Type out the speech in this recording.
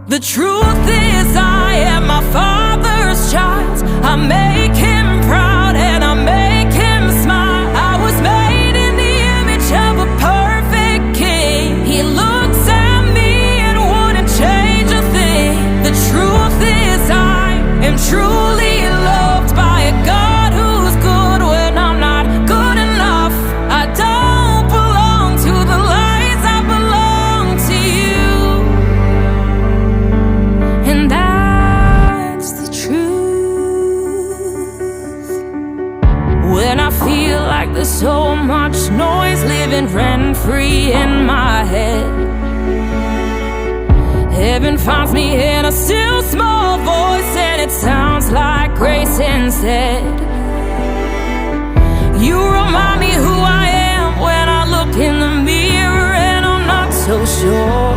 The truth is I am my Father's child. I make Him proud and I make Him smile. I was made in the image of a perfect King. He looks at me and wouldn't change a thing. The truth is I am truly loved by a God who's good when I'm not good enough. I don't belong to the lies, I belong to you. And that's the truth. When I feel like there's so much noise living rent-free in my head, heaven finds me in a still small voice, and it sounds like grace instead. You remind me who I am when I look in the mirror, and I'm not so sure